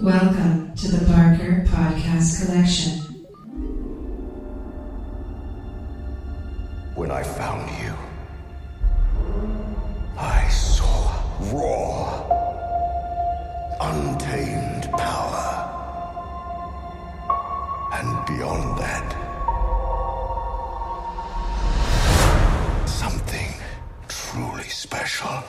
Welcome to the Parker Podcast Collection. When I found you, I saw raw, untamed power. And beyond that, something truly special.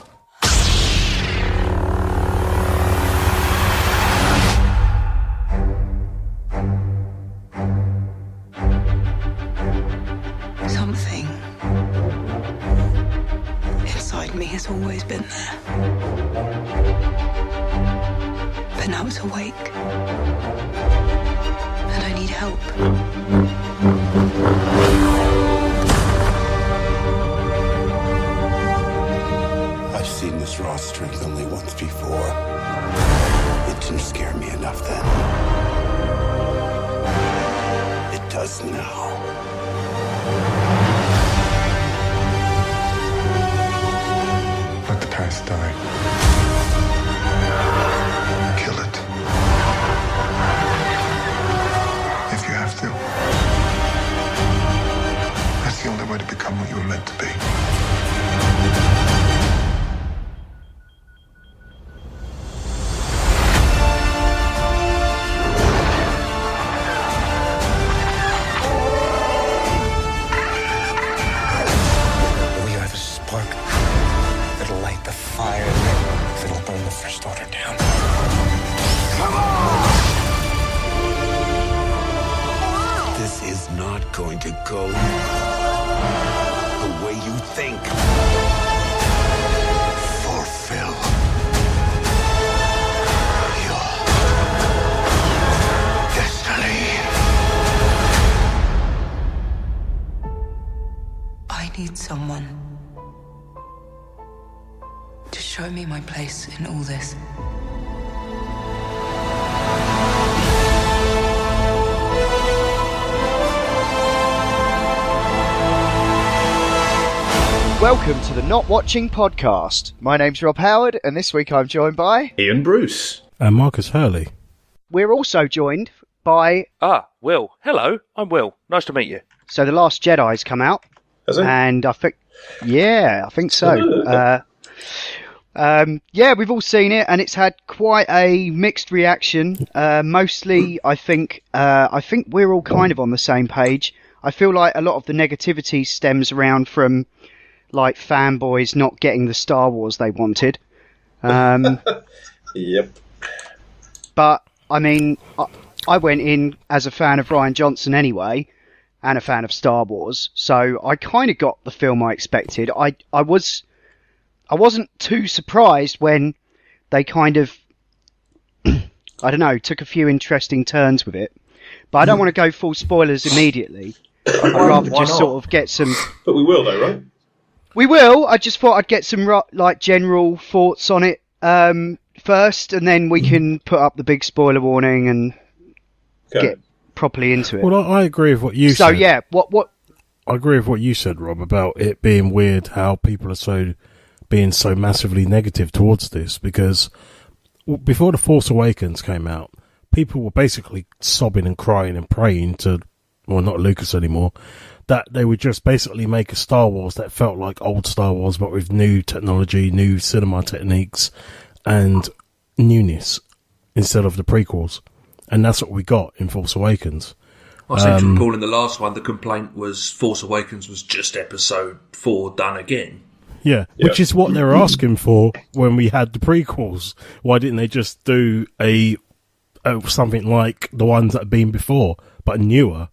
Something inside me has always been there. But now it's awake. And I need help. I've seen this raw strength only once before. It didn't scare me enough then. It does now. Let the past die. Kill it. If you have to. That's the only way to become what you were meant to be. We are the spark that'll light the fire that'll burn the First Order down. Come on! This is not going to go the way you think. Fulfill your destiny. I need someone to show me my place in all this. Welcome to the Not Watching Podcast. My name's Rob Howard, and this week I'm joined by... Ian Bruce. And Marcus Hurley. We're also joined by... Will. Hello, I'm Will. Nice to meet you. So The Last Jedi's come out. Has it? And I think... Yeah, I think so. We've all seen it, and it's had quite a mixed reaction. Mostly, I think we're all kind of on the same page. I feel like a lot of the negativity stems around from... like fanboys not getting the Star Wars they wanted. Yep. But, I mean, I went in as a fan of Rian Johnson anyway, and a fan of Star Wars, so I kind of got the film I expected. I wasn't too surprised when they kind of, I don't know, took a few interesting turns with it. But I don't want to go full spoilers immediately. I'd rather just sort of get some... But we will, though, right? We will. I just thought I'd get some like general thoughts on it first, and then we can put up the big spoiler warning and get properly into it. Well, I agree with what you said. So yeah, what? I agree with what you said, Rob, about it being weird how people are being so massively negative towards this, because before The Force Awakens came out, people were basically sobbing and crying and praying to, well, not Lucas anymore, that they would just basically make a Star Wars that felt like old Star Wars, but with new technology, new cinema techniques, and newness instead of the prequels. And that's what we got in Force Awakens. I seem to recall in the last one, the complaint was Force Awakens was just episode 4 done again. Yeah, which is what they were asking for when we had the prequels. Why didn't they just do something like the ones that had been before, but newer?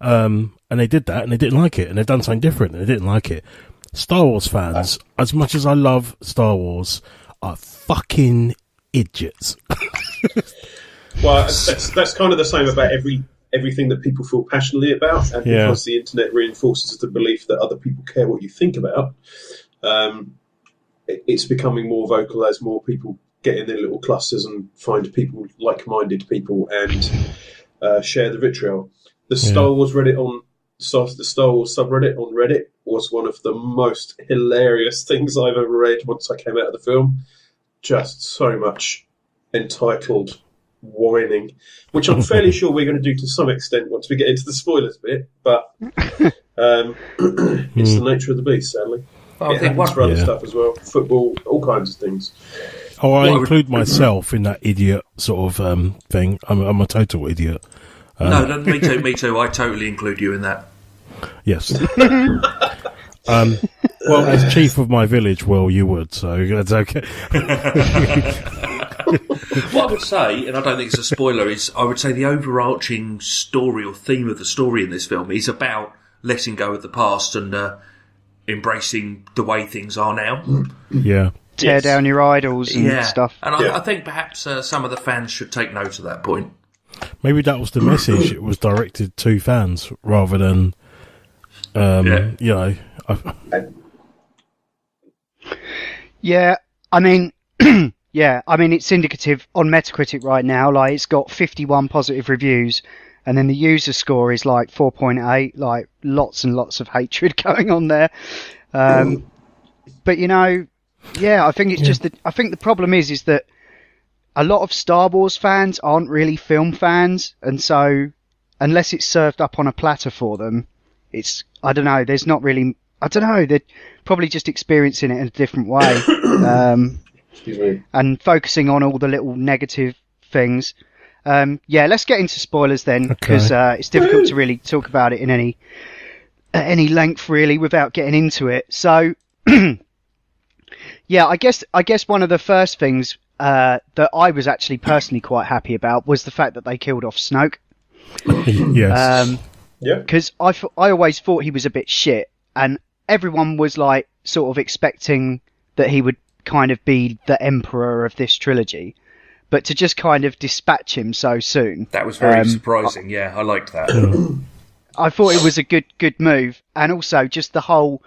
And they did that, and they didn't like it, and they've done something different, and they didn't like it. Star Wars fans, as much as I love Star Wars, are fucking idiots. Well, that's kind of the same about everything that people feel passionately about, and because the internet reinforces the belief that other people care what you think about, it's becoming more vocal as more people get in their little clusters and find people, like-minded people, and share the vitriol. The Star Wars Reddit the Star Wars subreddit on Reddit was one of the most hilarious things I've ever read once I came out of the film. Just so much entitled whining, which I'm fairly sure we're going to do to some extent once we get into the spoilers bit, but it's the nature of the beast, sadly. I it think happens for other stuff as well. Football, all kinds of things. Oh, I include myself in that idiot sort of thing. I'm a total idiot. No, me too. I totally include you in that. Yes. Well, as chief of my village, well, you would, so that's okay. What I would say, and I don't think it's a spoiler, is I would say the overarching story or theme of the story in this film is about letting go of the past and embracing the way things are now. Yeah. Tear down your idols and stuff. And I think perhaps some of the fans should take note of that point. Maybe that was the message. It was directed to fans rather than, you know. Yeah, I mean, it's indicative on Metacritic right now. Like, it's got 51 positive reviews, and then the user score is like 4.8. Like, lots and lots of hatred going on there. But you know, I think it's just that. I think the problem is that a lot of Star Wars fans aren't really film fans, and so unless it's served up on a platter for them, it's, I don't know. There's not really. I don't know. They're probably just experiencing it in a different way, and focusing on all the little negative things. Let's get into spoilers then, because it's difficult to really talk about it in any length really without getting into it. So, I guess one of the first things that I was actually personally quite happy about was the fact that they killed off Snoke. Yes. Because I always thought he was a bit shit, and everyone was like sort of expecting that he would kind of be the emperor of this trilogy, but to just kind of dispatch him so soon, that was very surprising. I liked that. I thought it was a good move, and also just the whole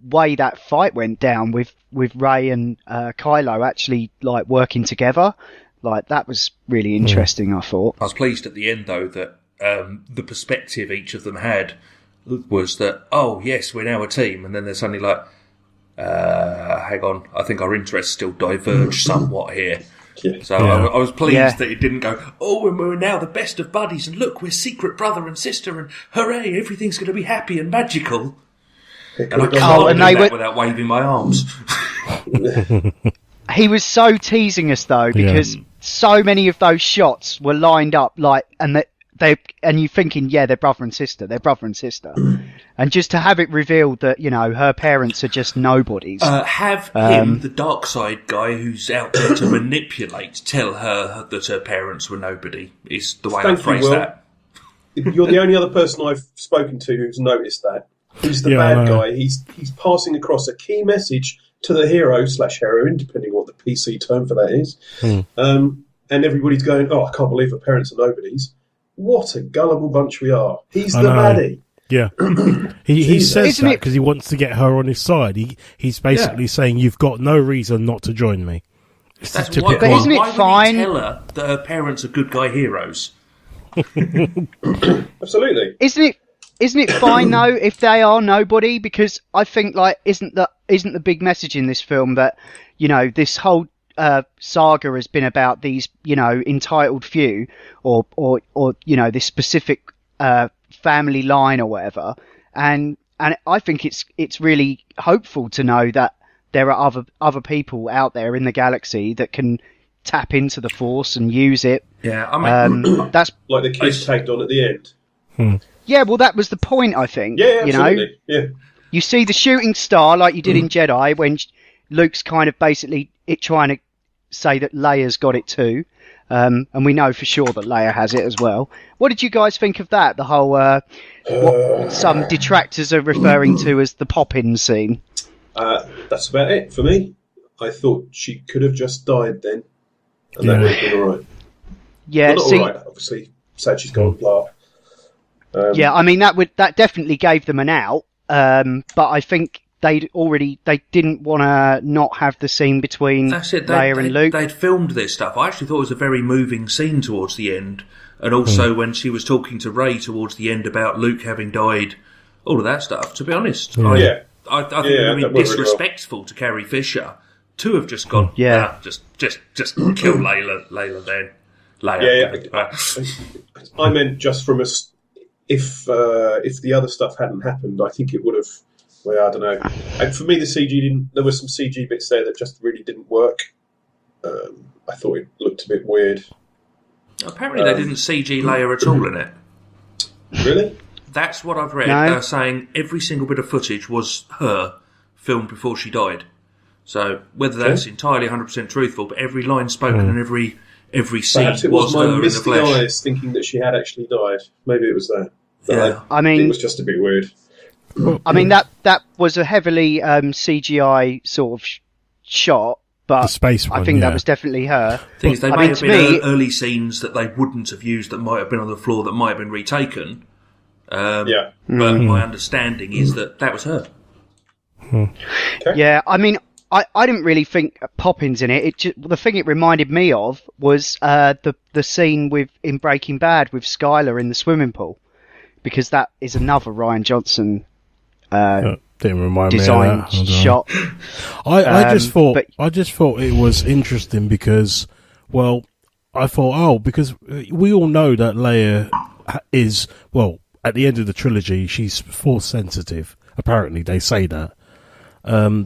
way that fight went down with Rey and Kylo actually like working together, like that was really interesting. I thought. I was pleased at the end though that the perspective each of them had was that, oh yes, we're now a team, and then they're suddenly like, hang on, I think our interests still diverge somewhat here. So I was pleased that it didn't go, oh, and we're now the best of buddies, and look, we're secret brother and sister, and hooray, everything's going to be happy and magical. And I can't do that without waving my arms. He was so teasing us though, because so many of those shots were lined up like, and you're thinking, they're brother and sister, and just to have it revealed that, you know, her parents are just nobodies. Have him, the dark side guy who's out there to manipulate, tell her that her parents were nobody, is the way I phrase that. You're the only other person I've spoken to who's noticed that. He's the bad guy. He's passing across a key message to the hero/heroine, depending on what the PC term for that is. And everybody's going, oh, I can't believe her parents are nobodies. What a gullible bunch we are. He's the baddie. Yeah. he says that because he wants to get her on his side. He's basically saying, you've got no reason not to join me. That's why, but isn't it fine? Would he tell her that her parents are good guy heroes? Absolutely. Isn't it fine though if they are nobody? Because I think like isn't the big message in this film that, you know, this whole saga has been about these, you know, entitled few or you know, this specific family line or whatever, and I think it's really hopeful to know that there are other people out there in the galaxy that can tap into the Force and use it. Yeah, I mean, that's like the kids tagged on at the end. Yeah, well, that was the point, I think. Yeah, absolutely. You know? You see the shooting star like you did in Jedi when Luke's kind of basically trying to say that Leia's got it too, and we know for sure that Leia has it as well. What did you guys think of that? The whole what some detractors are referring to as the pop-in scene. That's about it for me. I thought she could have just died then, and that would have been all right. Yeah, well, not all right. Obviously, sad she's gone. Blah. I mean that definitely gave them an out, but I think they didn't want to not have the scene between Leia and Luke. They'd filmed this stuff. I actually thought it was a very moving scene towards the end, and also when she was talking to Rey towards the end about Luke having died, all of that stuff. To be honest, I think it would be disrespectful to Carrie Fisher to have just gone, Yeah. just kill Layla then. Leia. Yeah. I meant just from if the other stuff hadn't happened, I think it would have. Well, I don't know. And for me, the CG didn't. There were some CG bits there that just really didn't work. I thought it looked a bit weird. Apparently, they didn't CG Leia at all in it. Really? That's what I've read. No. Saying every single bit of footage was her filmed before she died. So whether that's entirely 100% truthful, but every line spoken and every scene Perhaps it was my her in the misty flesh. eyes thinking that she had actually died. Maybe it was that. But Yeah. I it mean, was just a bit weird. that was a heavily CGI sort of shot, but The space I one, think yeah. that was definitely her. Thing is, they I may mean, have to been me- early scenes that they wouldn't have used that might have been on the floor that might have been retaken. Yeah. But my understanding is that was her. Yeah, I mean, I didn't really think Poppins in it. The thing it reminded me of was the scene in Breaking Bad with Skylar in the swimming pool, because that is another Ryan Johnson Didn't remind design me of that. shot. I just thought but- it was interesting because, well, I thought, because we all know that Leia is, well, at the end of the trilogy, she's force sensitive. Apparently, they say that.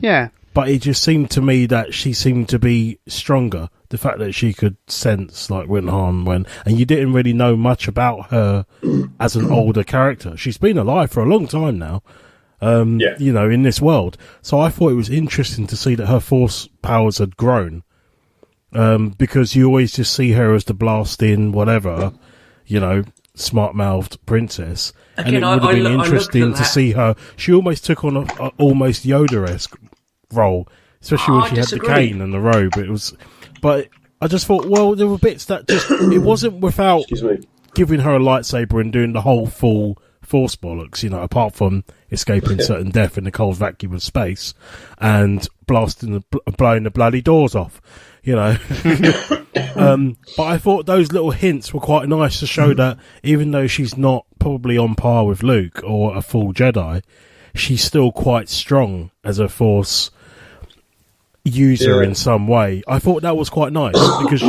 Yeah. But it just seemed to me that she seemed to be stronger. The fact that she could sense, like, when Han went, and you didn't really know much about her as an older character. She's been alive for a long time now. You know, in this world. So I thought it was interesting to see that her force powers had grown. Because you always just see her as the blasting, whatever, you know, smart-mouthed princess. Again, and it would have been interesting I looked to at see her. She almost took on a almost Yoda-esque role, especially when I she disagree. had the cane and the robe. But I just thought, well, there were bits that just, it wasn't without Excuse me. giving her a lightsaber and doing the whole full force bollocks, you know, apart from escaping certain death in the cold vacuum of space and blowing the bloody doors off, you know. But I thought those little hints were quite nice to show that even though she's not probably on par with Luke or a full Jedi, she's still quite strong as a force user in some way. I thought that was quite nice because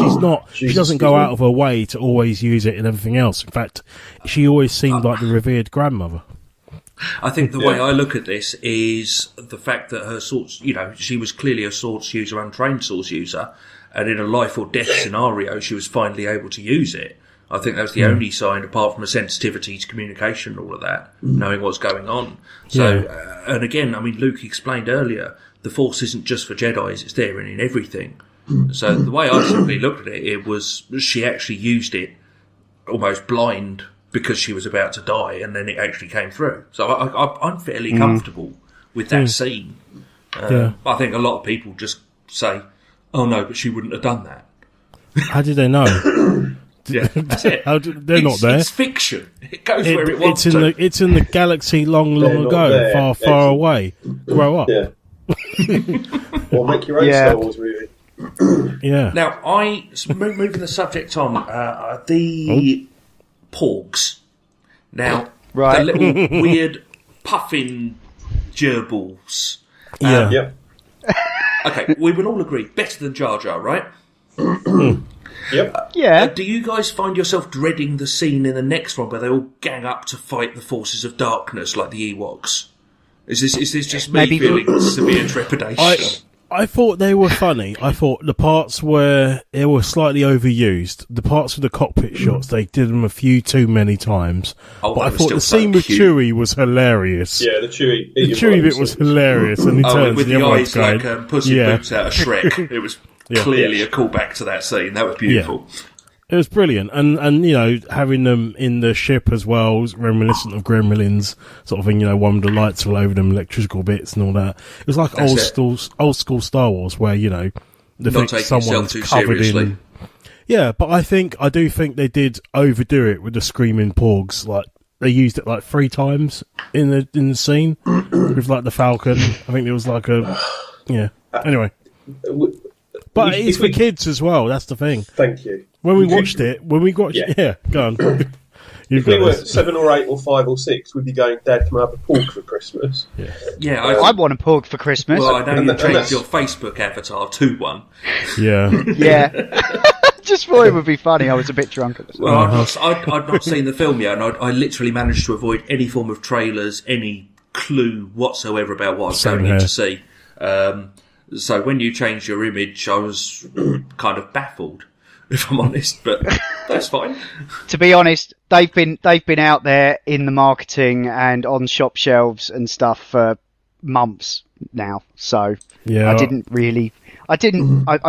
she doesn't go out of her way to always use it in everything else. In fact, she always seemed like the revered grandmother. I think the way I look at this is the fact that her Source, you know, she was clearly a Source user, untrained Source user, and in a life or death scenario, she was finally able to use it. I think that was the only sign, apart from a sensitivity to communication and all of that, knowing what's going on. So, and again, I mean, Luke explained earlier, the Force isn't just for Jedis, it's there and in everything. So the way I simply looked at it, it was she actually used it almost blind because she was about to die, and then it actually came through. So I'm fairly comfortable with that scene. I think a lot of people just say, oh no, but she wouldn't have done that. How did they know? Yeah, that's it. They're not there. It's fiction. It goes where it wants it's to. It's in the galaxy long They're not ago, there. far away. Grow up. Yeah. Or make your own Star Wars movie. Yeah. Now, moving the subject on, the porgs. Now, Right. the little weird puffin gerbils. Yeah. Yep. Okay, we will all agree, better than Jar Jar, right? Yep. Yeah. Do you guys find yourself dreading the scene in the next one where they all gang up to fight the forces of darkness like the Ewoks? Is this just me Maybe- feeling severe trepidation? I thought they were funny. I thought the parts where they were slightly overused, the parts of the cockpit shots, they did them a few too many times. Oh, But they I were thought still the so scene with cute. Chewie was hilarious. Yeah, the Chewie. The Chewie bit was hilarious, and he turns with and the the other eyes one's like going, Pussy yeah. Boots out of Shrek. It was clearly a callback to that scene. That was beautiful. It was brilliant, and you know, having them in the ship as well was reminiscent of Gremlins, sort of thing. You know, one with the lights all over them, electrical bits and all that. It was like That's old school Star Wars, where you know, Not taking yourself someone's too covered seriously. in. Yeah, but I do think they did overdo it with the screaming porgs. Like they used it like 3 times in the scene with like the Falcon. I think it was like Anyway, but it's for kids as well. That's the thing. Thank you. When we watched it, Yeah. yeah, go on. If we were 7 or 8 or 5 or 6, we'd be going, Dad, can I have a pork for Christmas? Yeah, I want a pork for Christmas. Well, I know you changed your Facebook avatar to one. Yeah. Yeah. Just thought it would be funny. I was a bit drunk at the time. Well, I'd not seen the film yet, and I literally managed to avoid any form of trailers, any clue whatsoever about what I was going in to see. So when you changed your image, I was kind of baffled, if I'm honest, but that's fine. To be honest, they've been out there in the marketing and on shop shelves and stuff for months now. So Yeah. I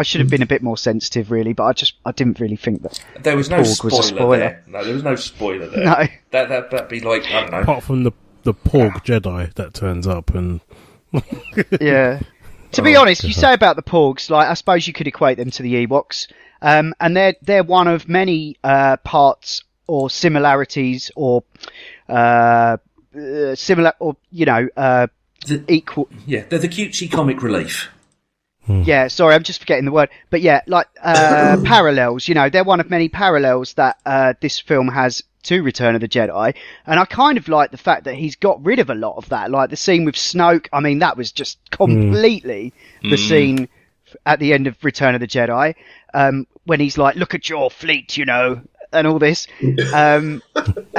should have been a bit more sensitive, really, but I didn't really think that There was no Porg was a spoiler there. No, there was no spoiler there. No. That'd be like, I don't know. Apart from the Porg Jedi that turns up and... Yeah. To be honest, you say about the Porgs, like I suppose you could equate them to the Ewoks, and they're one of many parts or similarities or similar or equal. Yeah, they're the cutesy comic relief. Yeah, sorry, I'm just forgetting the word, but yeah, like parallels. They're one of many parallels that this film has to Return of the Jedi, and I kind of like the fact that he's got rid of a lot of that, like the scene with Snoke. I mean, that was just completely the scene at the end of Return of the Jedi, when he's like, "Look at your fleet," and all this, and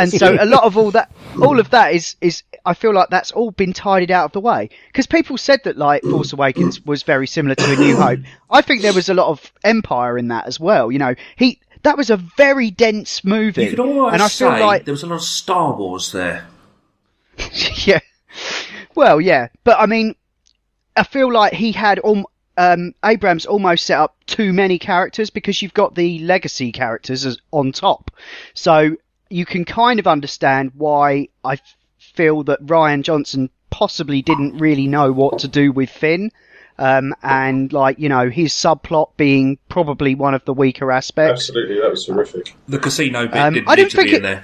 so a lot of all of that is I feel like that's all been tidied out of the way, because people said that like Force Awakens was very similar to A New Hope. I think there was a lot of Empire in that as well. That was a very dense movie. You could almost and I say feel like there was a lot of Star Wars there. yeah. Well, yeah, but I mean, I feel like he had Abrams almost set up too many characters, because you've got the legacy characters on top, so you can kind of understand why I feel that Rian Johnson possibly didn't really know what to do with Finn. And his subplot being probably one of the weaker aspects. Absolutely, that was horrific. The casino bit didn't need to be in there.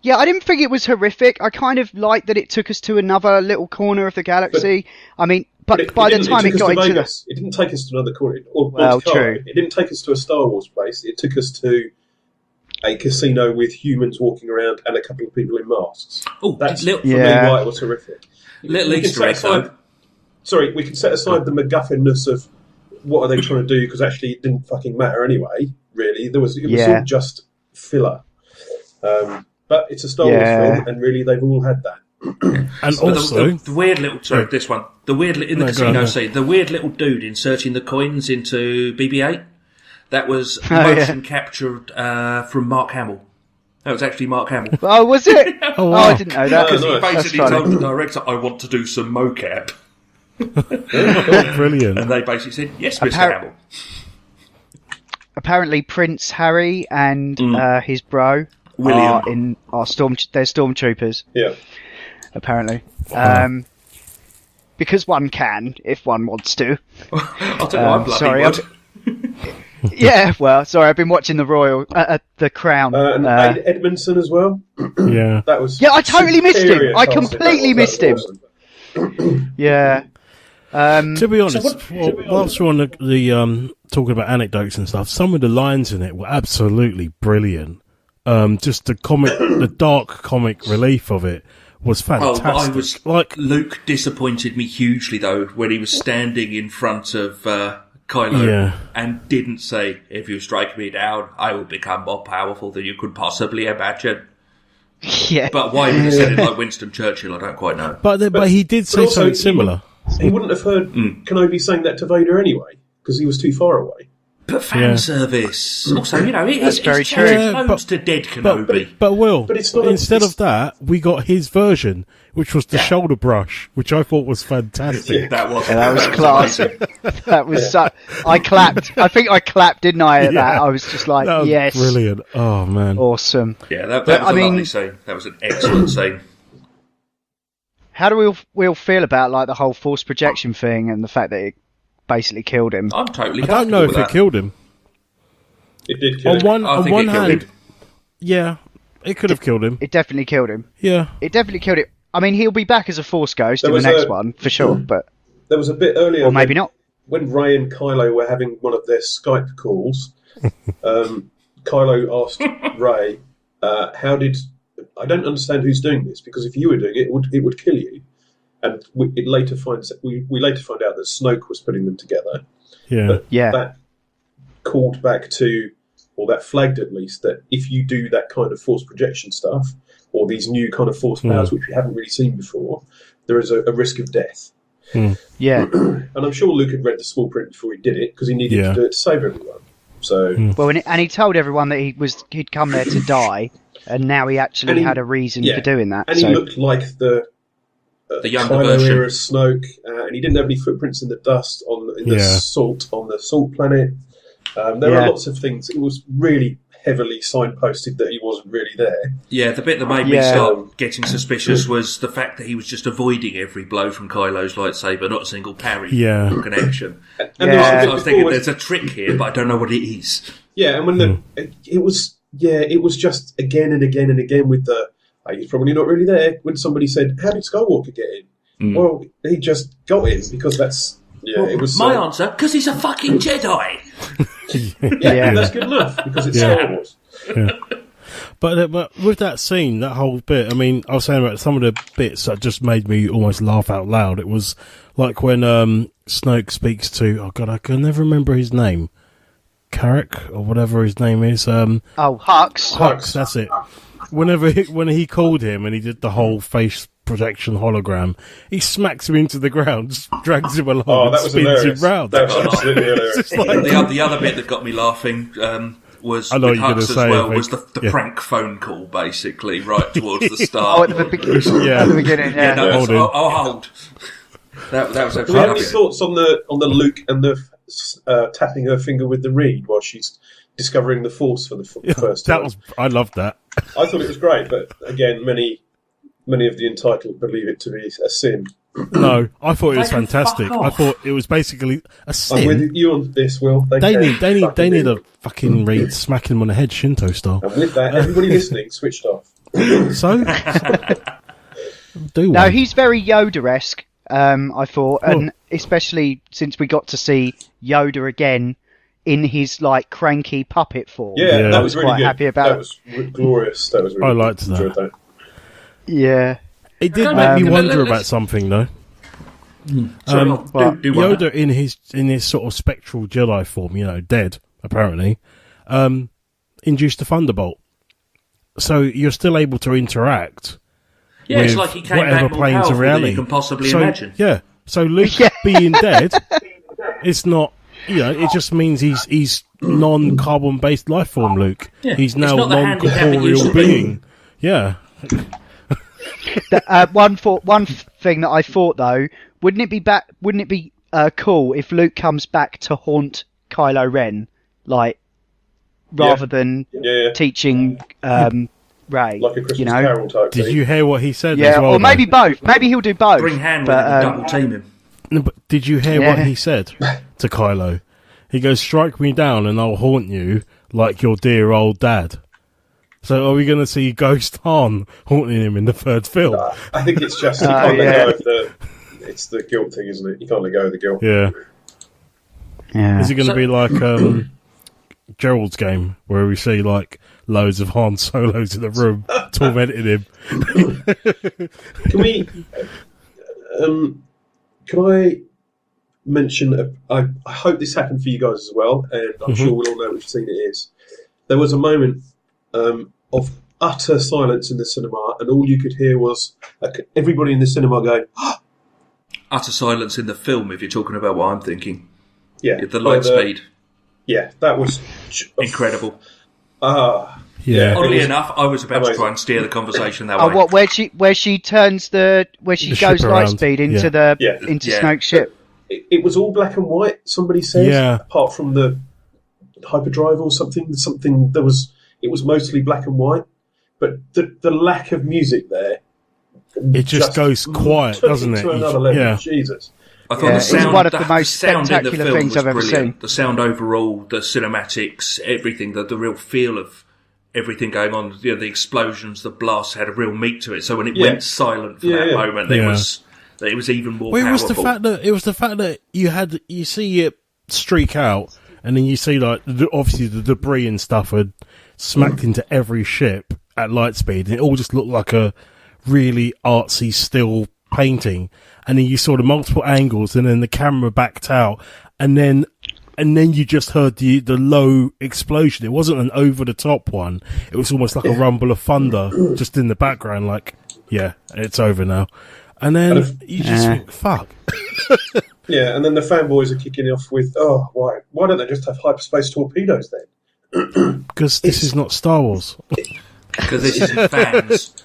Yeah, I didn't think it was horrific. I kind of liked that it took us to another little corner of the galaxy. By the time it got into Vegas, it didn't take us to another corner. Or well, Monte Carlo. true. It didn't take us to a Star Wars place. It took us to a casino with humans walking around and a couple of people in masks. Oh, that's little, for me why it was horrific. Little Easter egg, though. Sorry, we can set aside the MacGuffinness of what are they trying to do, because actually it didn't fucking matter anyway, really. It was all just filler. But it's a Star Wars film, and really they've all had that. And also... The weird little... Sorry, this one. The weird... In the casino scene, the weird little dude inserting the coins into BB-8, that was motion captured from Mark Hamill. That was actually Mark Hamill. Oh, was it? Oh, wow. I didn't know that. Because he basically told the director, I want to do some mocap. Brilliant. And they basically said, yes, Mr. Hamill. Apparently Prince Harry and his bro William they're stormtroopers. Yeah. Apparently. Because one can, if one wants to. I'll tell you, I bloody would. Yeah, well, sorry, I've been watching the The Crown. And Edmondson as well. Yeah. That was I totally missed him. superior I casting. completely missed him. Awesome. Yeah. To be honest, whilst we're on the talking about anecdotes and stuff, some of the lines in it were absolutely brilliant. Just the dark comic relief of it was fantastic. Luke disappointed me hugely though when he was standing in front of Kylo and didn't say, "If you strike me down, I will become more powerful than you could possibly imagine." Yeah. But why he said it like Winston Churchill, I don't quite know. But he did say something similar. He wouldn't have heard Kenobi saying that to Vader anyway, because he was too far away. But fan service. Also, it's very true. to dead Kenobi. But Will, it's not instead of that, we got his version, which was the shoulder brush, which I thought was fantastic. That was class. That was I clapped. I think I clapped, didn't I? At that, I was just like, that was yes, brilliant. Oh man, awesome. Yeah, that was a lovely scene. That was an excellent scene. How do we all feel about like the whole force projection thing and the fact that it basically killed him? I'm totally. I don't know if it killed him. It did kill him. On one hand, yeah, it could have killed him. It definitely killed him. Yeah, it definitely killed him. I mean, he'll be back as a force ghost in the next one for sure. But there was a bit earlier, or maybe not, when Rey and Kylo were having one of their Skype calls. Kylo asked Rey, How did I don't understand who's doing this, because if you were doing it, it would kill you. And we later find out that Snoke was putting them together. Yeah. But that called back to, or that flagged at least, that if you do that kind of force projection stuff, or these new kind of force powers which we haven't really seen before, there is a risk of death. Yeah. And I'm sure Luke had read the small print before he did it, because he needed to do it to save everyone. So well, and he told everyone that he'd come there to die, and now he actually had a reason for doing that. And he looked like the younger Kylo version. era Snoke, and he didn't have any footprints in the dust on the salt planet. There are lots of things. It was really heavily signposted that he wasn't really there. Yeah, the bit that made me start getting suspicious was the fact that he was just avoiding every blow from Kylo's lightsaber, not a single parry connection. And I was thinking, there's a trick here, but I don't know what it is. Yeah, and when it was just again and again and again with the, he's probably not really there. When somebody said, "How did Skywalker get in?" Well, he just got in because that's it was my answer, because he's a fucking Jedi. That's good enough because it's Star Wars. Yeah. But with that scene, that whole bit, I mean, I was saying about some of the bits that just made me almost laugh out loud. It was like when Snoke speaks to, oh god, I can never remember his name, Carrick or whatever his name is. Hux. Hux, that's it. When he called him and he did the whole face projection hologram, he smacks him into the ground, just drags him along, and spins him round. That was absolutely hilarious. The other bit that got me laughing was with Hux as well, was the prank phone call, basically, right towards the start. At the beginning, I'll hold. That was Do we have any thoughts on the Luke and the tapping her finger with the reed while she's discovering the Force for the first time? I loved that. I thought it was great, but again, many of the entitled believe it to be a sin. No, I thought it was fantastic. I thought it was basically a sin. I'm with you on this, Will. They need a fucking reed smacking them on the head, Shinto style. And with that, everybody listening switched off. So do no, one. he's very Yoda-esque. I thought, and especially since we got to see Yoda again in his like cranky puppet form. Yeah, that was quite really good. happy about. That was glorious. That was really I liked good. that. Yeah. It did make me wonder about something though. Yoda in his sort of spectral Jedi form, dead apparently, induced a thunderbolt. So you're still able to interact. Yeah, it's with like he came whatever back more planes of powerful than reality you can possibly imagine. Yeah. So Luke being dead, it's not. It just means he's non-carbon based life form. Luke. Yeah. He's now not the handicap it used non-corporeal to be. being. Yeah. One thing that I thought though, wouldn't it be cool if Luke comes back to haunt Kylo Ren, like rather than teaching Rey? Like a Christmas Carol type thing. Did you hear what he said? Yeah, as well, or maybe both. Maybe he'll do both. Bring hand with him and double team him. No, but did you hear what he said to Kylo? He goes, "Strike me down and I'll haunt you like your dear old dad." So are we going to see Ghost Han haunting him in the third film? I think it's just you can't let go of it's the guilt thing, isn't it? You can't let go of the guilt. Yeah. Is it going to be like Gerald's Game, where we see like loads of Han Solos in the room tormenting him? Can I mention? I hope this happened for you guys as well, and I'm sure we'll all know which scene it is. There was a moment of utter silence in the cinema, and all you could hear was everybody in the cinema going, Utter silence in the film, if you're talking about what I'm thinking. Yeah. The light speed. Yeah, that was incredible. Yeah. Oddly enough, I was about to try and steer the conversation that way. What? Where she goes light speed into into Snoke's ship. It was all black and white. Somebody said, apart from the hyperdrive or something. It was mostly black and white, but the lack of music there. It just goes quiet, doesn't it? To another level. Yeah. Jesus. I thought the sound, it's one of the most sound in the spectacular film things was I've ever brilliant. seen. The sound overall, the cinematics, everything, the real feel of everything going on. The explosions, the blasts had a real meat to it. So when it went silent for that moment, it was even more powerful. It was the fact that you see it streak out, and then you see like obviously the debris and stuff had smacked into every ship, at light speed, and it all just looked like a really artsy still painting. And then you saw the multiple angles, and then the camera backed out, and then you just heard the low explosion. It wasn't an over the top one. It was almost like a rumble of thunder just in the background. Like, yeah, it's over now. And then you just think, fuck. Yeah, and then the fanboys are kicking off with, oh, why don't they just have hyperspace torpedoes then? Because this is not Star Wars. Because this isn't fans.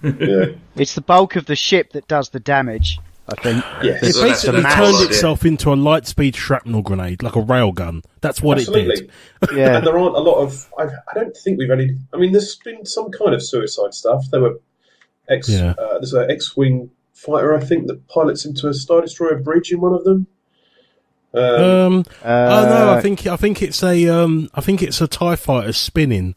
Yeah. It's the bulk of the ship that does the damage, I think. Yes. It Well, basically that's turned the itself into a light-speed shrapnel grenade, like a railgun. That's what it Absolutely. did. Yeah. And there aren't a lot of... I don't think we've any... I mean, there's been some kind of suicide stuff. There were... there's an X-Wing fighter, I think, that pilots into a Star Destroyer bridge in one of them. Oh no, I think it's a TIE fighter spinning.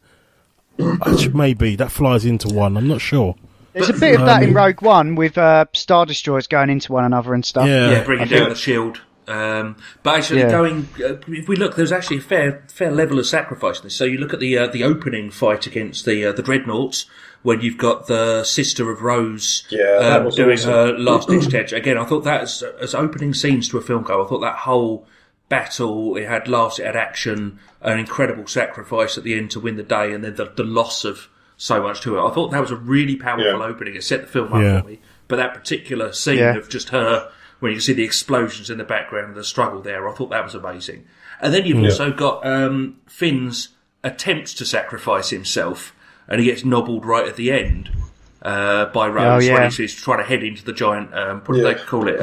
Actually, maybe that flies into one. I'm not sure. There's a bit of that in Rogue One with Star Destroyers going into one another and stuff. Yeah, Bringing down the shield. But actually, if we look, there's actually a fair level of sacrifice in this. So you look at the opening fight against the Dreadnoughts, when you've got the sister of Rose that was doing awesome. her last ditch attempt. Again, I thought that as opening scenes to a film go, I thought that whole battle, it had laughs, it had action, an incredible sacrifice at the end to win the day, and then the loss of so much to it. I thought that was a really powerful opening. It set the film up for me. But that particular scene of just her, when you can see the explosions in the background and the struggle there, I thought that was amazing. And then you've also got Finn's attempts to sacrifice himself, and he gets nobbled right at the end by Rose when he's trying to head into the giant, what do they call it?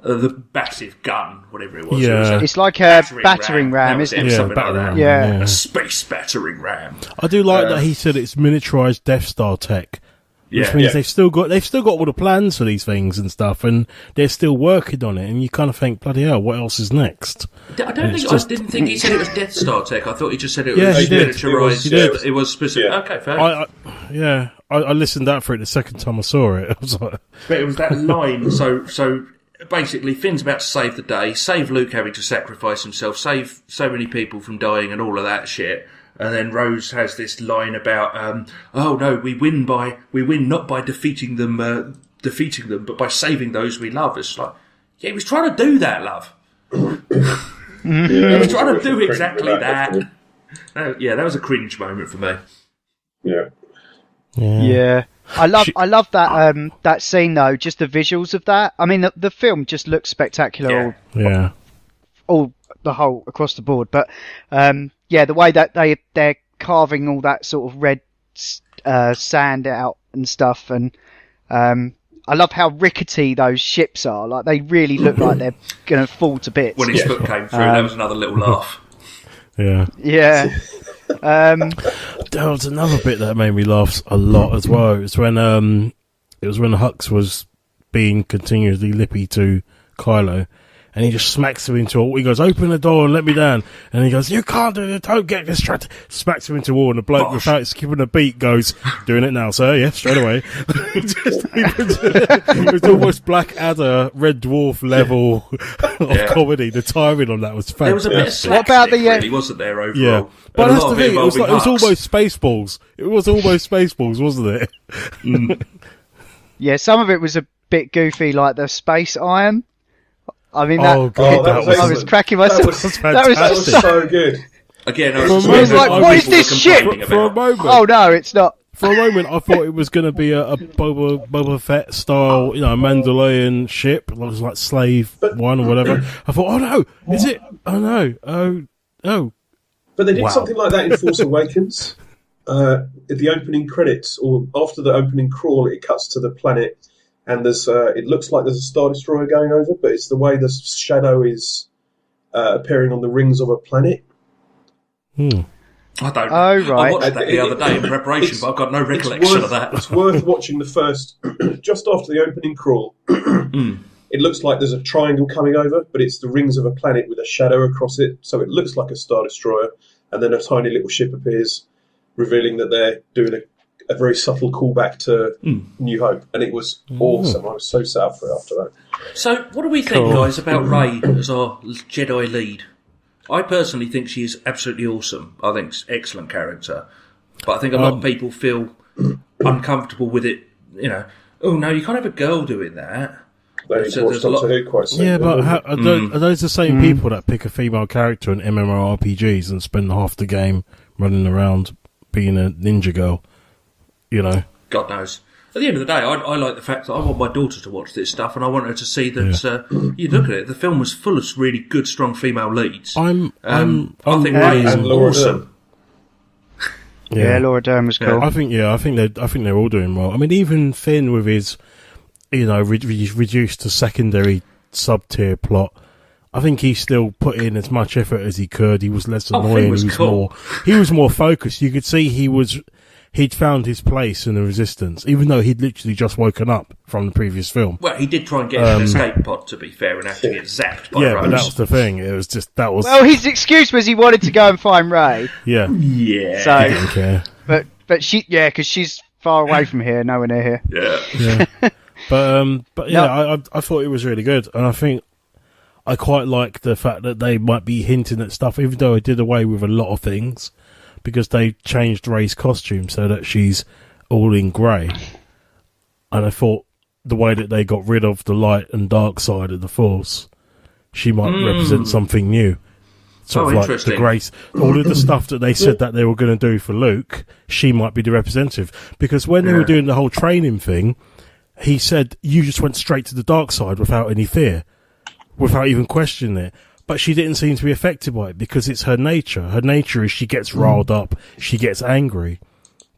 The massive gun, whatever it was. Yeah. It's like a battering ram, isn't it? Something like that. Yeah. A space battering ram. I do like that he said it's miniaturized Death Star tech. Which means they've still got all the plans for these things and stuff, and they're still working on it. And you kind of think, bloody hell, what else is next? I didn't think he said it was Death Star tech. I thought he just said it was he did. miniaturized. It was specific. Yeah. Okay, fair. I listened out for it the second time I saw it. I was like, But it was that line. So basically, Finn's about to save the day, save Luke having to sacrifice himself, save so many people from dying, and all of that shit. And then Rose has this line about, oh no, we win not by defeating them, but by saving those we love. It's like, yeah, he was trying to do that, love. He was trying to do exactly that. That was a cringe moment for me. Yeah. I love that that scene though, just the visuals of that. I mean the film just looks spectacular all the whole across the board, but the way that they're carving all that sort of red sand out and stuff, and I love how rickety those ships are. Like they really look like they're going to fall to bits. When his foot came through, that was another little laugh. yeah. There was another bit that made me laugh a lot as well. It was when Hux was being continuously lippy to Kylo, and he just smacks him into a wall. He goes, "Open the door and let me down." And he goes, "You can't do it. Don't get distracted." Smacks him into a wall, and the bloke, without skipping a beat, goes, "Doing it now, sir." Yeah, straight away. It was almost Blackadder, Red Dwarf level of comedy. The timing on that was fantastic. There was a bit of What about the really, wasn't there, overall? Yeah. But that's the thing, it was almost Spaceballs. It was almost Spaceballs, wasn't it? Yeah, some of it was a bit goofy, like the space iron. I mean, that was I was cracking myself. That was so good. Again, I was like, what is this shit? For a moment. Oh no, it's not. For a moment, I thought it was going to be a Boba Fett style, Mandalorian ship. It was like Slave 1 or whatever. I thought, oh no, is it? Oh no, oh. But they did something like that in Force Awakens. At the opening credits, or after the opening crawl, it cuts to the planet, and there's it looks like there's a Star Destroyer going over, but it's the way the shadow is appearing on the rings of a planet. I don't. Oh, right. I watched that the other day in preparation, but I've got no recollection of that. It's worth watching the first, just after the opening crawl. It looks like there's a triangle coming over, but it's the rings of a planet with a shadow across it, so it looks like a Star Destroyer, and then a tiny little ship appears, revealing that they're doing a very subtle callback to New Hope, and it was awesome. I was so sad for it after that. So, what do we think, guys, about Rey as our Jedi lead? I personally think she is absolutely awesome. I think it's an excellent character. But I think a lot of people feel uncomfortable with it. You know, oh no, you can't have a girl doing that. There's a lot. Yeah, but are those the same people that pick a female character in MMORPGs and spend half the game running around being a ninja girl? You know, God knows. At the end of the day, I like the fact that I want my daughter to watch this stuff, and I want her to see that. You look at it; the film was full of really good, strong female leads. I think Ray is awesome. Yeah, Laura Dern was cool. I think they're all doing well. I mean, even Finn with his, reduced to secondary sub-tier plot. I think he still put in as much effort as he could. He was less annoying. He was more focused. You could see he'd found his place in the Resistance, even though he'd literally just woken up from the previous film. Well, he did try and get an escape pod, to be fair, and have to get zapped by Rose. But that was the thing. It was just Well, his excuse was he wanted to go and find Ray. Yeah. So he didn't care. But she, because she's far away from here, nowhere near here. Yeah. But yeah, I thought it was really good, and I think I quite like the fact that they might be hinting at stuff, even though I did away with a lot of things. Because they changed Rey's costume so that she's all in grey. And I thought the way that they got rid of the light and dark side of the Force, she might represent something new. Sort of like the grace. All of the stuff that they said that they were going to do for Luke, she might be the representative. Because when they were doing the whole training thing, he said, you just went straight to the dark side without any fear, without even questioning it. But she didn't seem to be affected by it because it's her nature. Her nature is she gets riled up, she gets angry,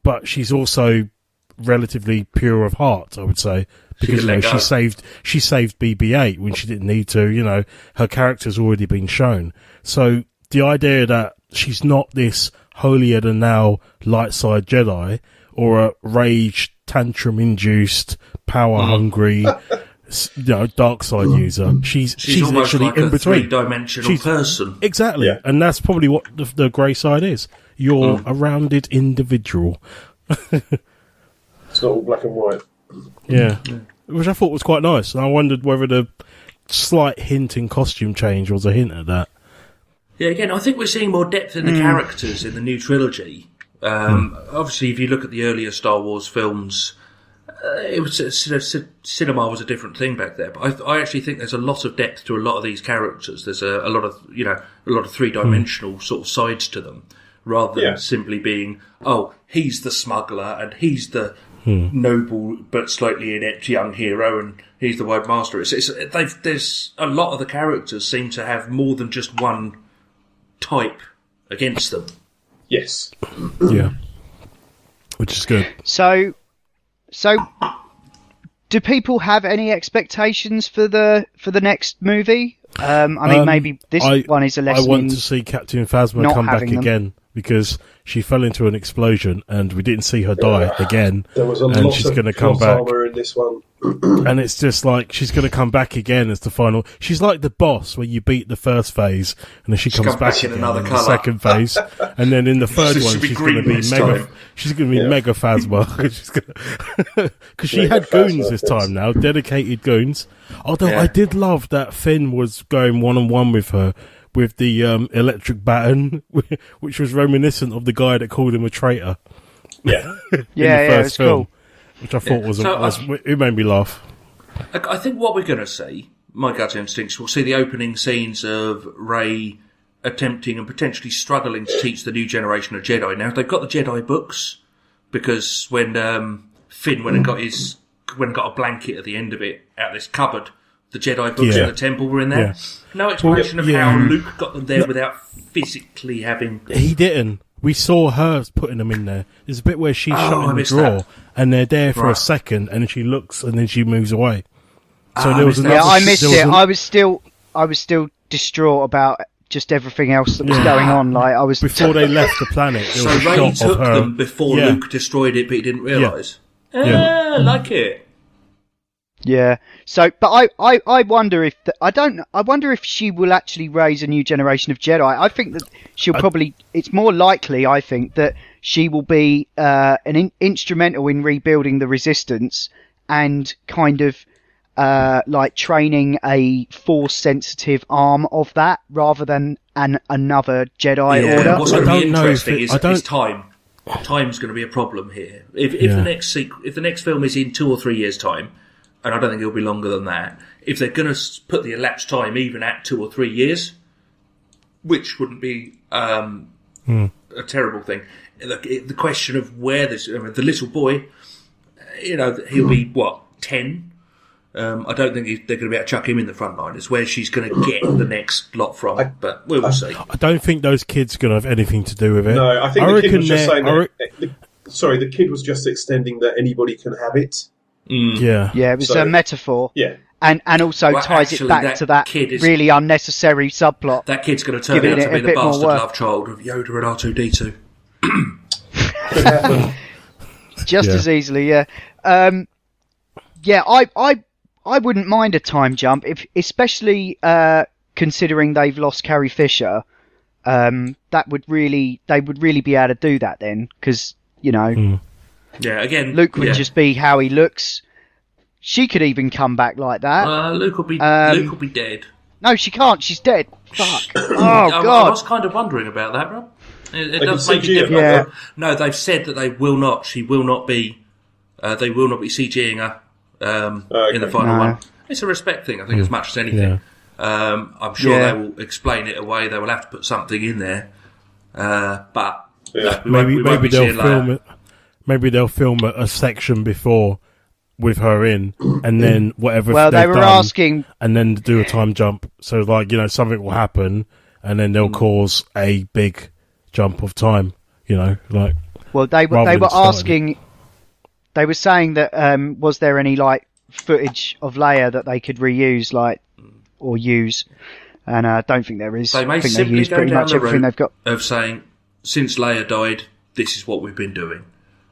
but she's also relatively pure of heart, I would say, because she saved BB-8 when she didn't need to. Her character's already been shown. So the idea that she's not this holier-than-thou light side Jedi or a rage tantrum-induced, power-hungry. Dark side user. She's literally like in a between. Three-dimensional person. Exactly, and that's probably what the grey side is. You're a rounded individual. It's not all black and white. Yeah, which I thought was quite nice. And I wondered whether the slight hint in costume change was a hint at that. Yeah, again, I think we're seeing more depth in the characters in the new trilogy. Obviously, if you look at the earlier Star Wars films. It was cinema was a different thing back there, but I actually think there's a lot of depth to a lot of these characters. There's a lot of three-dimensional sort of sides to them, rather than simply being, he's the smuggler and he's the noble but slightly inept young hero and he's the Wide Master. There's a lot of the characters seem to have more than just one type against them. Yes. Yeah. Which is good. So, do people have any expectations for the next movie? Maybe this one is a lesson. I want to see Captain Phasma come back again because she fell into an explosion and we didn't see her die again. There was a and lot she's of going to come back armor in this one. And it's just like she's going to come back again as the final. She's like the boss where you beat the first phase and then she comes back in another in the second phase, and then in the third one she's going to be mega. She's going to be mega Phasma because she had goons this time now, dedicated goons. Although I did love that Finn was going one-on-one with her with the electric baton, which was reminiscent of the guy that called him a traitor. Yeah, in the first film. Cool. Which I thought it made me laugh. I think what we're going to see, my gut instincts, we'll see the opening scenes of Rey attempting and potentially struggling to teach the new generation of Jedi. Now, they've got the Jedi books, because when Finn went and got a blanket at the end of it, out of this cupboard, the Jedi books in the temple were in there. Yeah. No explanation of how Luke got them there without physically having... He didn't. We saw her putting them in there. There's a bit where she's shut in the drawer, and they're there for a second, and she looks, and then she moves away. So there was I missed it. I was still distraught about just everything else that was going on. Like I was before they left the planet. So Rey took them before Luke destroyed it, but he didn't realise. I like it. Yeah. So, but I wonder if I wonder if she will actually raise a new generation of Jedi. I think that she'll probably. It's more likely, I think, that she will be instrumental in rebuilding the Resistance and kind of like training a Force-sensitive arm of that, rather than another Jedi Order. What's going to be interesting is time. time's going to be a problem here. If the next film is in 2 or 3 years' time, and I don't think it'll be longer than that, if they're going to put the elapsed time even at 2 or 3 years, which wouldn't be a terrible thing. The question of where this, the little boy, he'll be 10. I don't think they're going to be able to chuck him in the front line. It's where she's going to get the next lot from, but we'll see. I don't think those kids are going to have anything to do with it. No, I think the kid was just saying the kid was just extending that anybody can have it. Yeah, it was a metaphor. Yeah, and also ties it back to that really unnecessary subplot. That kid's going to turn out to be the bastard love child of Yoda and R2-D2. Just as easily, yeah. I wouldn't mind a time jump, especially considering they've lost Carrie Fisher. They would really be able to do that then, because again, Luke would just be how he looks. She could even come back like that. Luke will be dead. No, she can't. She's dead. Fuck. Oh God. I was kind of wondering about that, Rob. It does make it difficult. Yeah. No, they've said that they will not. She will not be. They will not be CGing her in the final one. It's a respect thing, I think, as much as anything. Yeah. I'm sure they will explain it away. They will have to put something in there. But maybe they'll film it. Maybe they'll film a section before with her in, and then whatever. Well, they were done, asking, and then do a time jump. So, something will happen, and then they'll cause a big jump of time. Well, they were asking. They were saying that was there any footage of Leia that they could reuse, or use? And I don't think there is. They may I think simply they use go pretty down much the everything route they've got. of saying, since Leia died, this is what we've been doing.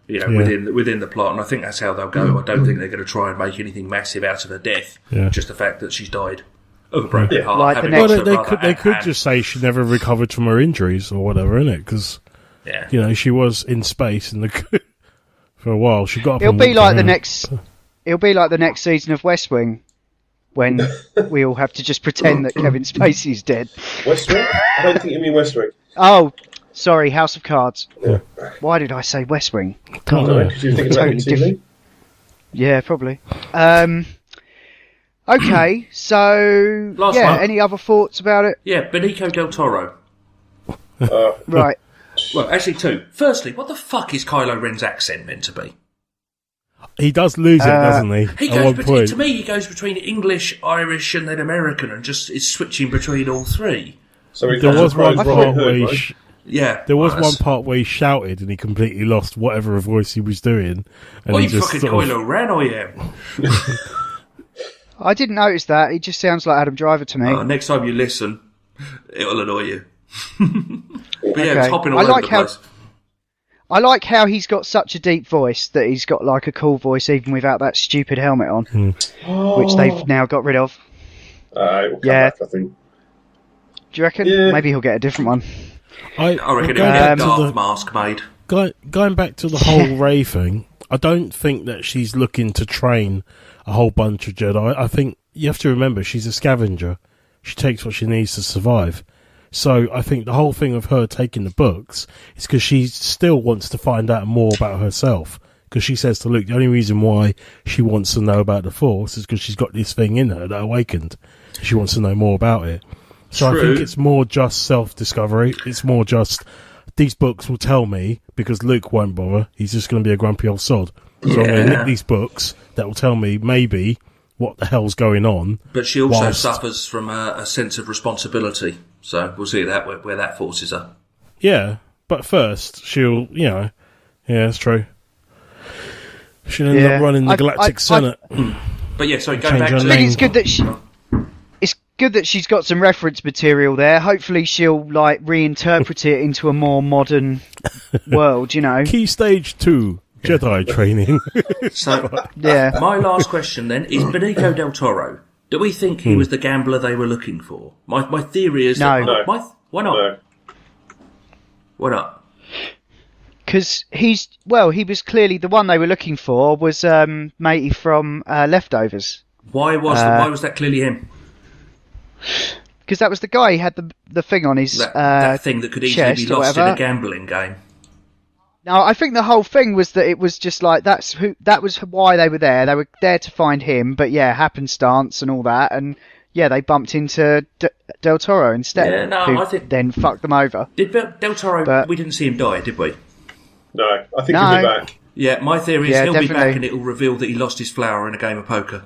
Within the plot, and I think that's how they'll go. I don't think they're going to try and make anything massive out of her death. Yeah. Just the fact that she's died of a broken heart. They could just say she never recovered from her injuries or whatever, innit? Because she was in space for a while. She got up. It'll be like the next season of West Wing, when we all have to just pretend that Kevin Spacey's dead. West Wing? I don't think you mean West Wing. Oh, sorry, House of Cards. Yeah. Why did I say West Wing? Can't know, because you're thinking about TV. Yeah, probably. Okay, so Last one. Any other thoughts about it? Yeah, Benicio del Toro. Right. Well, actually, two. Firstly, what the fuck is Kylo Ren's accent meant to be? He does lose it, doesn't he? To me, he goes between English, Irish, and then American, and just is switching between all three. So there was one part where one part where he shouted and he completely lost whatever voice he was doing. And you fucking Kylo Ren, I am. I didn't notice that. He just sounds like Adam Driver to me. Next time you listen, it'll annoy you. But it's hopping all over the place. I like how he's got such a deep voice that he's got a cool voice even without that stupid helmet on, which they've now got rid of. It will come back, I think. Do you reckon? Yeah. Maybe he'll get a different one. I reckon he'll get a Darth mask made. Going back to the whole Rey thing, I don't think that she's looking to train a whole bunch of Jedi. I think you have to remember she's a scavenger. She takes what she needs to survive. So I think the whole thing of her taking the books is because she still wants to find out more about herself. Because she says to Luke, the only reason why she wants to know about the Force is because she's got this thing in her that awakened. She wants to know more about it. So I think it's more just self-discovery. It's more just, these books will tell me, because Luke won't bother. He's just going to be a grumpy old sod. So I'm going to nick these books that will tell me maybe what the hell's going on. But she also suffers from a sense of responsibility. So we'll see where that forces her. Yeah, but first she'll, yeah, that's true. She'll end up running the Galactic Senate. But yeah, sorry, going back to... I think it's good that she's got some reference material there. Hopefully she'll reinterpret it into a more modern world, Key stage 2. Jedi training. So, my last question then is Benicio del Toro. Do we think he was the gambler they were looking for? My theory is no. Why not? No. Why not? Because he was clearly the one they were looking for was Matey from Leftovers. Why was that clearly him? Because that was the guy. He had the thing on his that thing that could easily be lost in a gambling game. No, I think the whole thing was that it was just like that was why they were there. They were there to find him, but yeah, happenstance and all that, and yeah, they bumped into Del Toro instead. Yeah, no, who I think then fucked them over. Did Del Toro? But- we didn't see him die, did we? No, I think he'll be back. Yeah, my theory is Yeah, he'll be definitely. back and it will reveal that he lost his flower in a game of poker.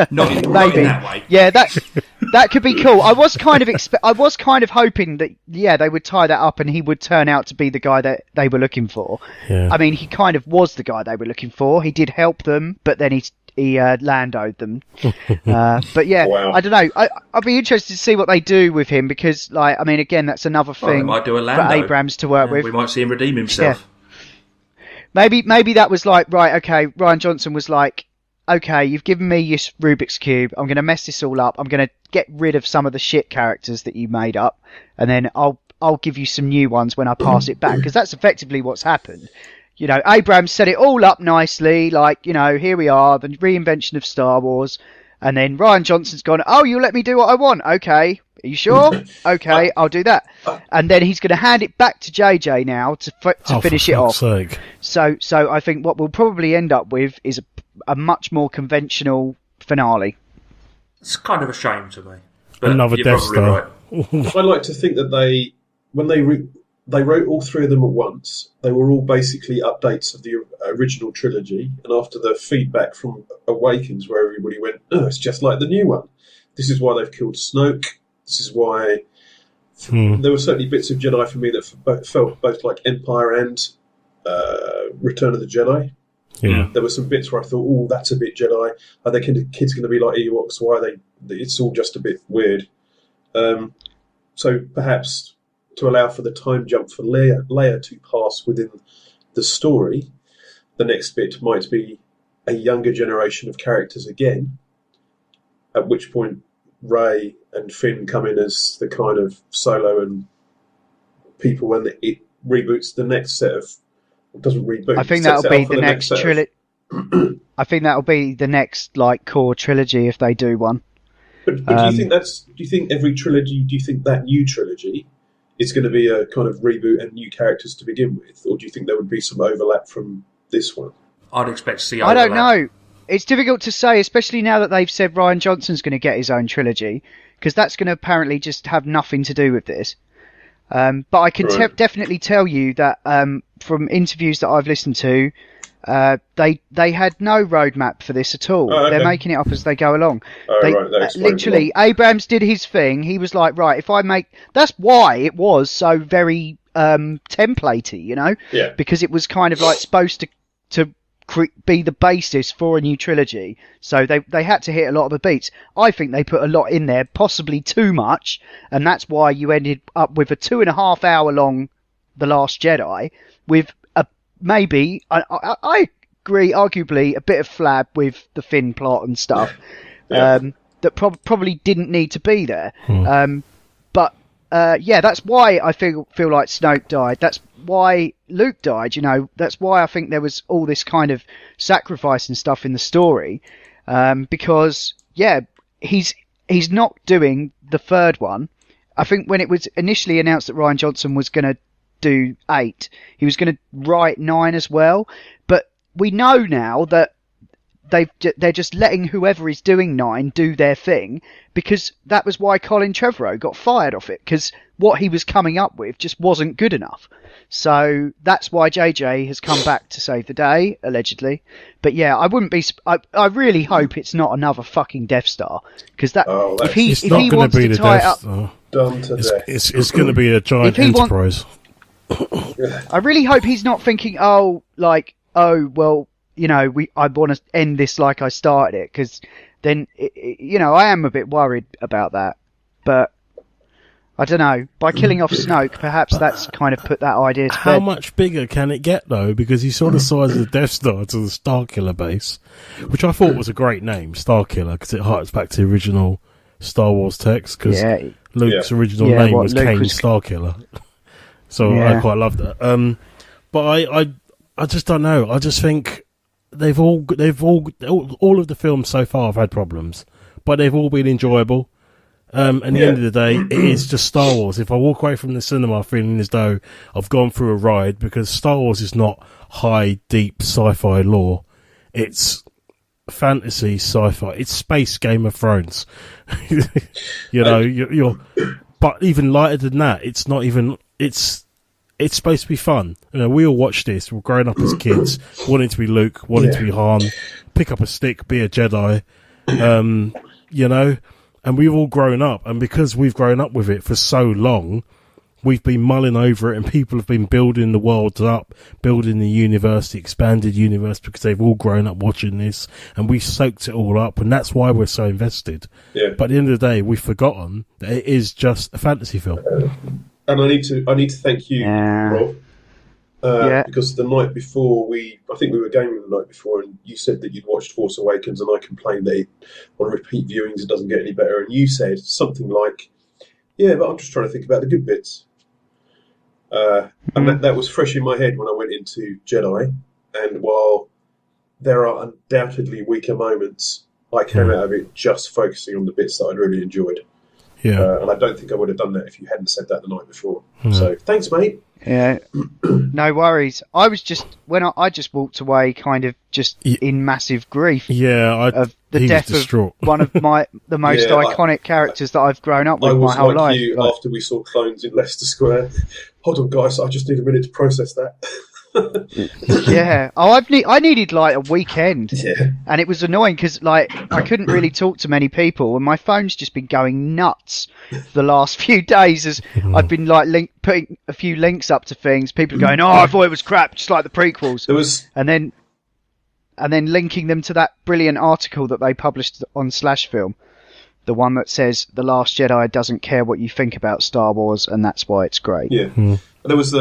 Not in Maybe. that way. Yeah, that could be cool. I was kind of hoping that they would tie that up and he would turn out to be the guy that they were looking for. Yeah. I mean, he kind of was the guy they were looking for. He did help them, but then he Landoed them. But yeah, Wow. I don't know. I'd be interested to see what they do with him because, like, I mean, again, that's another Well, they thing might do a for Lando. Abrams to work with. We might see him redeem himself. Maybe that was like, right, okay, Ryan Johnson was like, okay, you've given me your Rubik's Cube, I'm going to mess this all up, I'm going to get rid of some of the shit characters that you made up, and then I'll give you some new ones when I pass it back, because that's effectively what's happened. You know, Abrams set it all up nicely, like, you know, here we are, the reinvention of Star Wars, and then Ryan Johnson's gone, oh, you'll let me do what I want, okay, are you sure? Okay, I'll do that. And then he's going to hand it back to JJ now to finish it off. Sake. So I think what we'll probably end up with is a much more conventional finale. It's kind of a shame to me. But Another you're Death probably Star. I like to think that when they wrote all three of them at once, they were all basically updates of the original trilogy, and after the feedback from Awakens, where everybody went, oh, it's just like the new one. This is why they've killed Snoke. This is why there were certainly bits of Jedi for me that felt both like Empire and Return of the Jedi. Yeah. There were some bits where I thought, oh, that's a bit Jedi. Are their kids going to be like Ewoks? Why are they? It's all just a bit weird. So perhaps to allow for the time jump for Leia to pass within the story, the next bit might be a younger generation of characters again, at which point Rey and Finn come in as the kind of Solo and people when it reboots the next set of... It doesn't reboot. I think sets that'll it be up for the next trilogy. I think that'll be the next like core trilogy if they do one. But do you think Do you think every trilogy? Do you think that new trilogy is going to be a kind of reboot and new characters to begin with, or do you think there would be some overlap from this one? I'd expect to see I overlap. don't know. It's difficult to say, especially now that they've said Ryan Johnson's going to get his own trilogy, because that's going to apparently just have nothing to do with this. But I can definitely tell you that from interviews that I've listened to, they had no roadmap for this at all. Oh, okay. They're making it up as they go along. That explains Literally, Abrams did his thing. He was like, right, if I make... That's why it was so very templatey, you know? Yeah. Because it was kind of like supposed to be the basis for a new trilogy. So they had to hit a lot of the beats. I think they put a lot in there, possibly too much, and that's why you ended up with a 2.5 hour long The Last Jedi with maybe, I agree, arguably a bit of flab with the Finn plot and stuff that probably didn't need to be there. But that's why I feel like Snoke died. That's why Luke died. You know, that's why I think there was all this kind of sacrifice and stuff in the story. Because he's not doing the third one. I think when it was initially announced that Ryan Johnson was going to do 8, he was going to write 9 as well. But we know now that they're just letting whoever is doing 9 do their thing, because that was why Colin Trevorrow got fired off it, because what he was coming up with just wasn't good enough. So that's why JJ has come back to save the day, allegedly. But yeah, I wouldn't be. I really hope it's not another fucking Death Star, because if he wants to tie it up, Done to death. It's going to be a giant enterprise. I really hope he's not thinking, well, you know, I want to end this like I started it, because then, you know, I am a bit worried about that. But I don't know. By killing off Snoke, perhaps that's kind of put that idea to How bed. much bigger can it get, though? Because he saw the size of the Death Star to the Starkiller base, which I thought was a great name, Starkiller, because it harks back to the original Star Wars text, because Luke's original name was Kane Starkiller. So I quite loved that. But I just don't know. I just think all of the films so far have had problems, but they've all been enjoyable. And at the end of the day, it is just Star Wars. If I walk away from the cinema feeling as though I've gone through a ride, because Star Wars is not high, deep sci-fi lore. It's fantasy sci-fi. It's space Game of Thrones. You're but even lighter than that, it's not even, it's supposed to be fun. We all watched this. We're growing up as kids, wanting to be Luke, wanting to be Han, pick up a stick, be a Jedi, and we've all grown up. And because we've grown up with it for so long, we've been mulling over it, and people have been building the world up, building the universe, the expanded universe, because they've all grown up watching this, and we soaked it all up, and that's why we're so invested. Yeah. But at the end of the day, we've forgotten that it is just a fantasy film. And I need to thank you, Rob, because the night before I think we were gaming the night before, and you said that you'd watched Force Awakens, and I complained that on repeat viewings it doesn't get any better, and you said something like, "Yeah, but I'm just trying to think about the good bits." And that was fresh in my head when I went into Jedi. And while there are undoubtedly weaker moments, I came out of it just focusing on the bits that I'd really enjoyed. Yeah. And I don't think I would have done that if you hadn't said that the night before. So thanks, mate. Yeah, no worries. I was just I just walked away, kind of just in massive grief. Yeah, of the death of one of the most iconic characters that I've grown up with my whole life. You after we saw Clones in Leicester Square. Hold on, guys, I just need a minute to process that. Yeah. Oh, I needed like a weekend. Yeah. And it was annoying because like I couldn't really talk to many people, and my phone's just been going nuts for the last few days as I've been like putting a few links up to things. People going, "Oh, I thought it was crap, just like the prequels." And then linking them to that brilliant article that they published on /Film, the one that says The Last Jedi doesn't care what you think about Star Wars, and that's why it's great. Yeah. There was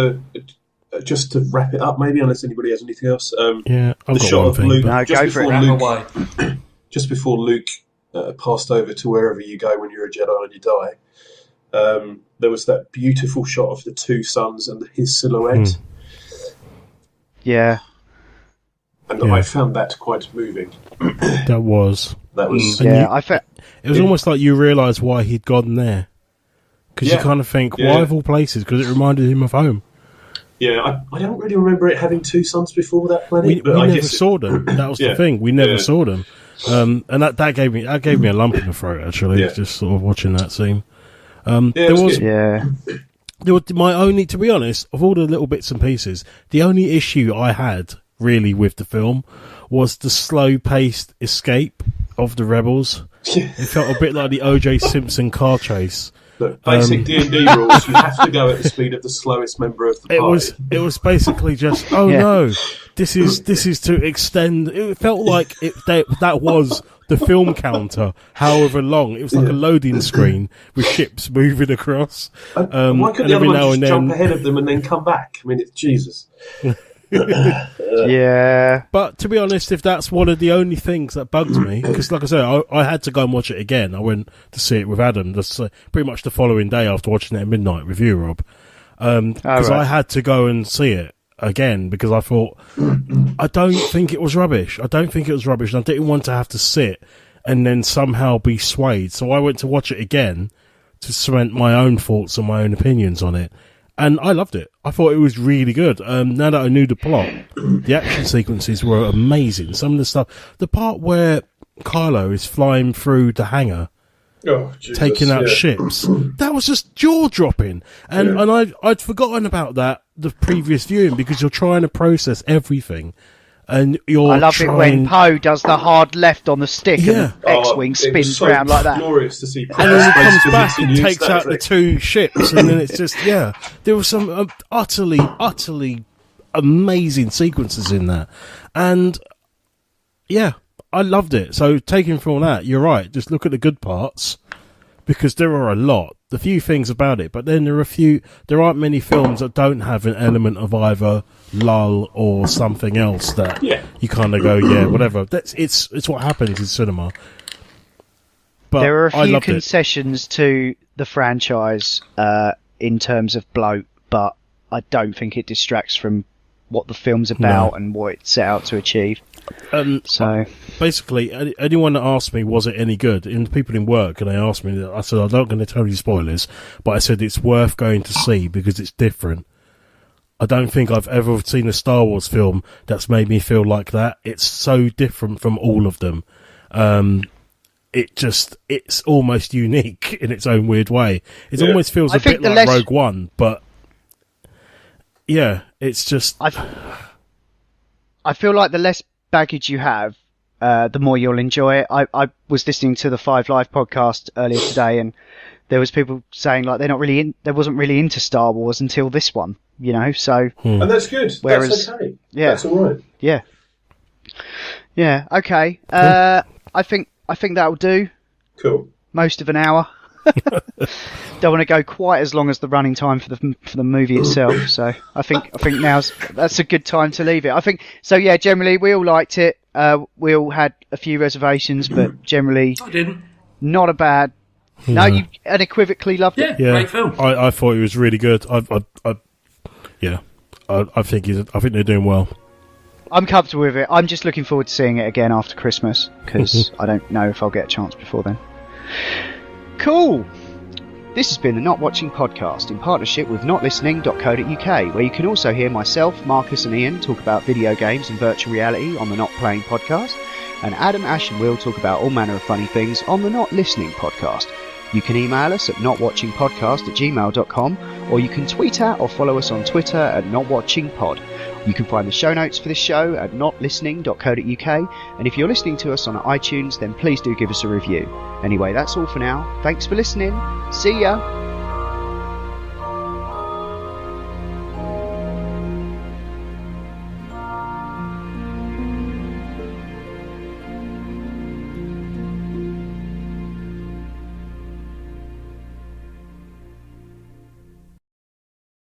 just to wrap it up, maybe, unless anybody has anything else. I've the got shot one of thing. Luke, No, go for it. Just before Luke passed over to wherever you go when you're a Jedi and you die, there was that beautiful shot of the two suns and his silhouette. Yeah. And I found that quite moving. That was. It was almost like you realise why he'd gone there. Because you kind of think, why of all places? Because it reminded him of home. Yeah, I don't really remember it having two suns before that planet. We never saw them. That was the thing. We never saw them. And that gave me a lump in the throat, actually, just sort of watching that scene. There was my only, to be honest, of all the little bits and pieces, the only issue I had really with the film was the slow-paced escape of the rebels. It felt a bit like the O.J. Simpson car chase. Look, basic D&D rules, you have to go at the speed of the slowest member of the party. It was basically just, no, this is to extend. It felt like that was the film counter, however long. It was like a loading screen with ships moving across. Why couldn't the other one just jump ahead of them and then come back? I mean, it's Jesus. Yeah. But to be honest, if that's one of the only things that bugged me, because like I said, I had to go and watch it again. I went to see it with Adam pretty much the following day after watching it at midnight with you, Rob. Because I had to go and see it again because I thought, I don't think it was rubbish. And I didn't want to have to sit and then somehow be swayed. So I went to watch it again to cement my own thoughts and my own opinions on it. And I loved it. I thought it was really good. Now that I knew the plot, the action sequences were amazing. Some of the stuff, the part where Kylo is flying through the hangar, taking out ships, that was just jaw-dropping. And I'd forgotten about that the previous viewing because you're trying to process everything. And I love it when Poe does the hard left on the stick and the X-Wing spins round like that. Glorious to see. And then he comes back and takes out the two ships, and then it's just there were some utterly amazing sequences in that, and I loved it. So taking from that, you're right. Just look at the good parts because there are a lot. The few things about it, but then there aren't many films that don't have an element of either lull or something else that you kind of go, whatever. It's what happens in cinema. But there are a few concessions to the franchise in terms of bloat, but I don't think it distracts from what the film's about and what it set out to achieve. So basically, anyone that asked me was it any good, and the people in work, and they asked me, I said I'm not going to tell you spoilers, but I said it's worth going to see because it's different. I don't think I've ever seen a Star Wars film that's made me feel like that. It's so different from all of them. It's almost unique in its own weird way. It almost feels a bit like Rogue One, but yeah, it's just. I feel like the less baggage you have, the more you'll enjoy it. I was listening to the Five Live podcast earlier today, and there was people saying like they wasn't really into Star Wars until this one, you know. So and that's good. That's okay. Yeah, that's all right. Yeah. Yeah. Okay. I think that'll do. Cool. Most of an hour. Don't want to go quite as long as the running time for the movie itself. So I think that's a good time to leave it. I think so. Yeah. Generally, we all liked it. We all had a few reservations, but generally, I didn't. Not a bad. No, you unequivocally loved it. Yeah, great film. I thought it was really good. I think they're doing well. I'm comfortable with it. I'm just looking forward to seeing it again after Christmas because I don't know if I'll get a chance before then. Cool. This has been the Not Watching podcast in partnership with notlistening.co.uk, where you can also hear myself, Marcus and Ian talk about video games and virtual reality on the Not Playing podcast, and Adam, Ash and Will talk about all manner of funny things on the Not Listening podcast. You can email us at notwatchingpodcast@gmail.com, or you can tweet at or follow us on Twitter at notwatchingpod. You can find the show notes for this show at notlistening.co.uk, and if you're listening to us on iTunes, then please do give us a review. Anyway, that's all for now. Thanks for listening. See ya!